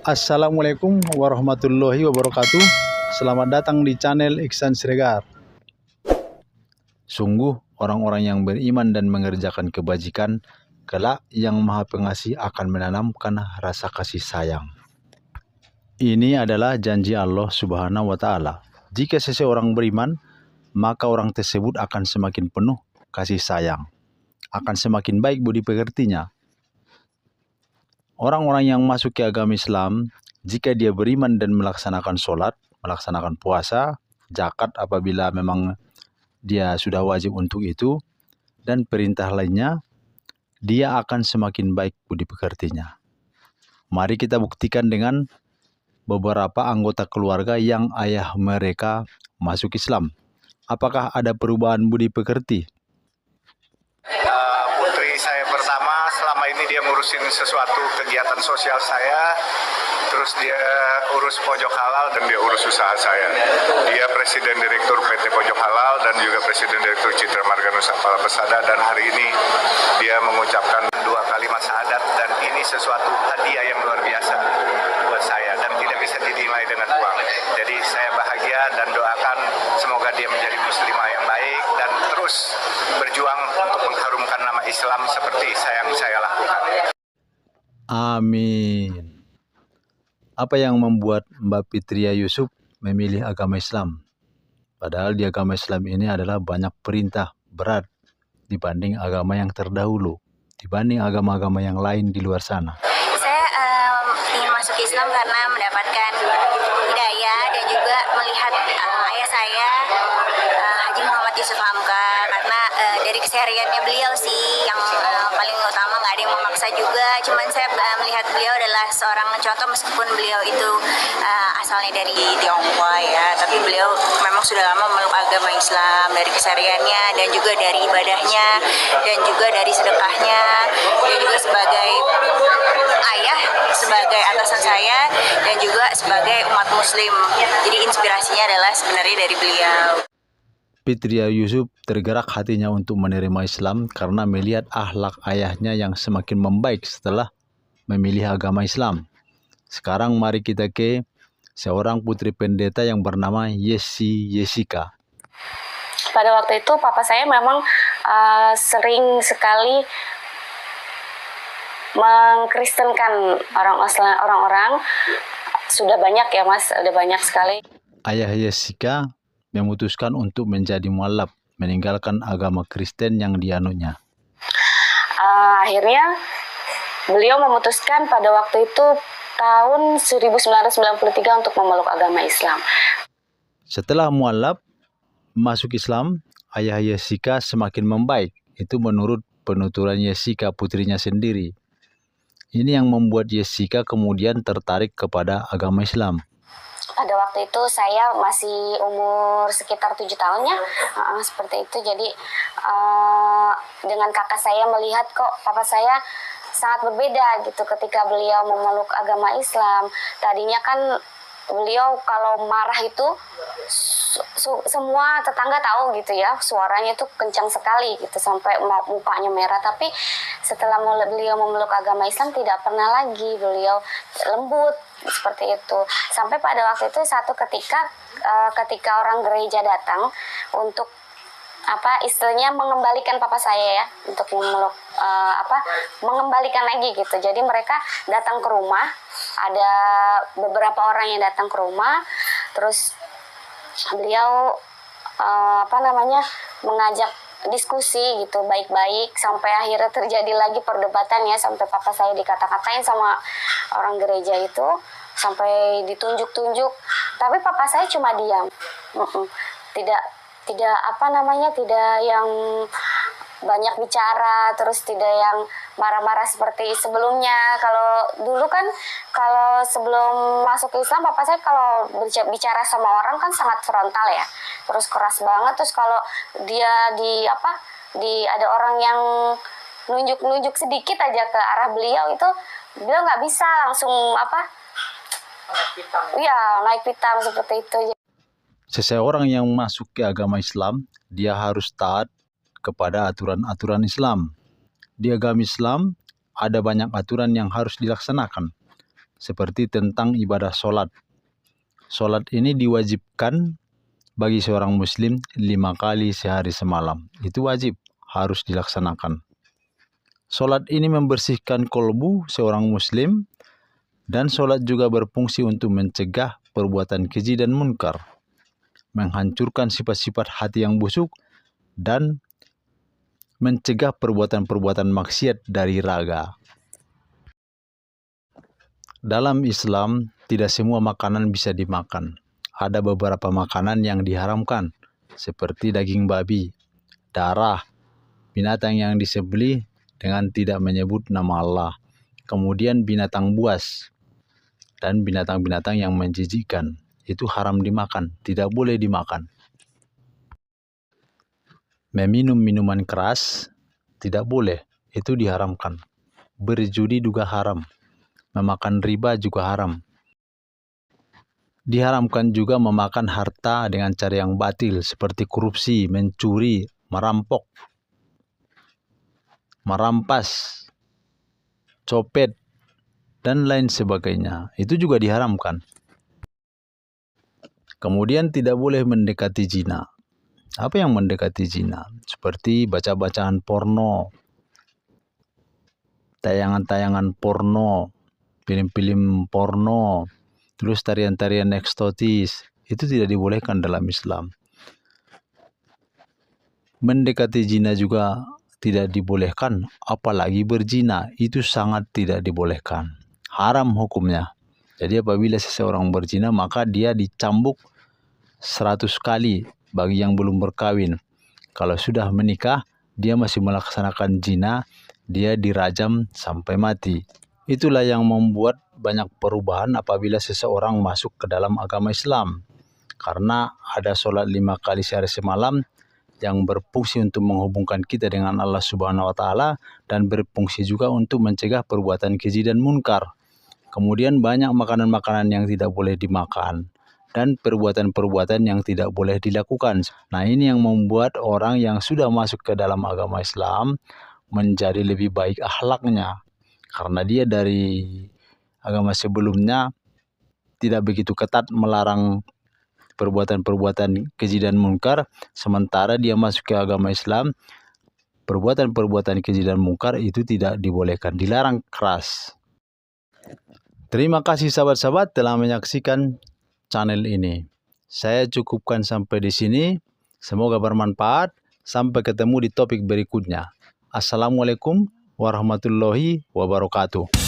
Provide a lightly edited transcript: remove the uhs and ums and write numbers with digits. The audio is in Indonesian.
Assalamualaikum warahmatullahi wabarakatuh. Selamat datang di channel Iksan Siregar. Sungguh orang-orang yang beriman dan mengerjakan kebajikan, kelak yang Maha Pengasih akan menanamkan rasa kasih sayang. Ini adalah janji Allah Subhanahu wa Ta'ala. Jika seseorang beriman, maka orang tersebut akan semakin penuh kasih sayang, akan semakin baik budi pekertinya. Orang-orang yang masuk ke agama Islam, jika dia beriman dan melaksanakan sholat, melaksanakan puasa, zakat apabila memang dia sudah wajib untuk itu, dan perintah lainnya, dia akan semakin baik budi pekertinya. Mari kita buktikan dengan beberapa anggota keluarga yang ayah mereka masuk Islam. Apakah ada perubahan budi pekerti? Putri saya pertama, selama ini dia ngurusin sesuatu kegiatan sosial saya, terus dia urus pojok halal dan dia urus usaha saya. Dia presiden direktur PT Pojok Halal dan juga presiden direktur Citra Marga Nusantara Pesada, dan hari ini dia mengucapkan 2 kalimat syahadat, dan ini sesuatu hadiah yang luar biasa buat saya dan tidak bisa dinilai dengan uang. Jadi saya bahagia dan doakan semoga dia menjadi muslimah yang baik dan terus berjuang untuk mengharumkan nama Islam seperti yang saya lakukan. Amin. Apa yang membuat Mbak Fitria Yusuf memilih agama Islam? Padahal di agama Islam ini adalah banyak perintah berat dibanding agama yang terdahulu, dibanding agama-agama yang lain di luar sana. Saya ingin masuk Islam karena mendapatkan hidayah dan juga melihat ayah saya, Haji Muhammad Yusuf Hamka, karena dari kesehariannya beliau sih yang paling utama, nggak ada yang memaksa juga. Cuman saya melihat beliau adalah seorang contoh, meskipun beliau itu asalnya dari Tionghoa ya, tapi beliau memang sudah lama memeluk agama Islam, dari kesehariannya dan juga dari ibadahnya dan juga dari sedekahnya, dan juga sebagai ayah, sebagai atasan saya, dan juga sebagai umat muslim. Jadi inspirasinya adalah sebenarnya dari beliau. Fitria Yusuf tergerak hatinya untuk menerima Islam karena melihat akhlak ayahnya yang semakin membaik setelah memilih agama Islam. Sekarang mari kita ke seorang putri pendeta yang bernama Jessica. Pada waktu itu papa saya memang sering sekali mengkristenkan orang-orang. Sudah banyak ya mas, ada banyak sekali. Ayah Jessica memutuskan untuk menjadi mualaf, meninggalkan agama Kristen yang dianutnya. Akhirnya beliau memutuskan pada waktu itu tahun 1993 untuk memeluk agama Islam. Setelah mualaf masuk Islam, ayah Jessica semakin membaik. Itu menurut penuturan Jessica, putrinya sendiri. Ini yang membuat Jessica kemudian tertarik kepada agama Islam. Pada waktu itu saya masih umur sekitar 7 tahun ya, seperti itu. Jadi dengan kakak saya melihat kok papa saya sangat berbeda gitu ketika beliau memeluk agama Islam. Tadinya kan beliau kalau marah itu semua tetangga tahu gitu ya, suaranya itu kencang sekali gitu sampai mukanya merah. Tapi setelah beliau memeluk agama Islam tidak pernah lagi, beliau lembut seperti itu. Sampai pada waktu itu satu ketika orang gereja datang untuk istilahnya mengembalikan papa saya ya, untuk memeluk mengembalikan lagi gitu. Jadi mereka datang ke rumah, ada beberapa orang yang datang ke rumah, terus beliau mengajak diskusi gitu baik-baik, sampai akhirnya terjadi lagi perdebatan ya, sampai papa saya dikata-katain sama orang gereja itu, sampai ditunjuk-tunjuk. Tapi papa saya cuma diam, tidak yang banyak bicara, terus tidak yang marah-marah seperti sebelumnya. Kalau dulu kan, kalau sebelum masuk Islam, papa saya kalau bicara sama orang kan sangat frontal ya, terus keras banget. Terus kalau dia ada orang yang nunjuk sedikit aja ke arah beliau, itu beliau nggak bisa langsung naik pitam seperti itu. Seseorang yang masuk ke agama Islam, dia harus taat kepada aturan-aturan Islam. Di agama Islam ada banyak aturan yang harus dilaksanakan. seperti tentang ibadah sholat. Sholat ini diwajibkan bagi seorang muslim 5 kali sehari semalam. Itu wajib, harus dilaksanakan. Sholat ini membersihkan kolbu seorang muslim, dan sholat juga berfungsi untuk mencegah perbuatan keji dan munkar, menghancurkan sifat-sifat hati yang busuk, dan mencegah perbuatan-perbuatan maksiat dari raga. Dalam Islam, tidak semua makanan bisa dimakan. Ada beberapa makanan yang diharamkan, seperti daging babi, darah, binatang yang disembelih dengan tidak menyebut nama Allah, kemudian binatang buas, dan binatang-binatang yang menjijikkan. Itu haram dimakan, tidak boleh dimakan. Meminum minuman keras tidak boleh, itu diharamkan. Berjudi juga haram. Memakan riba juga haram. Diharamkan juga memakan harta dengan cara yang batil, seperti korupsi, mencuri, merampok, merampas, copet, dan lain sebagainya. Itu juga diharamkan. Kemudian tidak boleh mendekati zina. Apa yang mendekati zina? Seperti baca-bacaan porno, tayangan-tayangan porno, film-film porno, terus tarian-tarian eksotis. Itu tidak dibolehkan dalam Islam. Mendekati zina juga tidak dibolehkan, apalagi berzina. Itu sangat tidak dibolehkan. Haram hukumnya. Jadi apabila seseorang berzina, maka dia dicambuk 100 kali bagi yang belum berkawin. Kalau sudah menikah, dia masih melaksanakan zina, dia dirajam sampai mati. Itulah yang membuat banyak perubahan apabila seseorang masuk ke dalam agama Islam. Karena ada sholat 5 kali sehari semalam yang berfungsi untuk menghubungkan kita dengan Allah Subhanahu wa Ta'ala, dan berfungsi juga untuk mencegah perbuatan keji dan munkar. Kemudian banyak makanan-makanan yang tidak boleh dimakan, dan perbuatan-perbuatan yang tidak boleh dilakukan. Nah, ini yang membuat orang yang sudah masuk ke dalam agama Islam menjadi lebih baik akhlaknya. Karena dia dari agama sebelumnya tidak begitu ketat melarang perbuatan-perbuatan keji dan munkar, sementara dia masuk ke agama Islam, perbuatan-perbuatan keji dan munkar itu tidak dibolehkan, dilarang keras. Terima kasih sahabat-sahabat telah menyaksikan channel ini. Saya cukupkan sampai di sini. Semoga bermanfaat. Sampai ketemu di topik berikutnya. Assalamualaikum warahmatullahi wabarakatuh.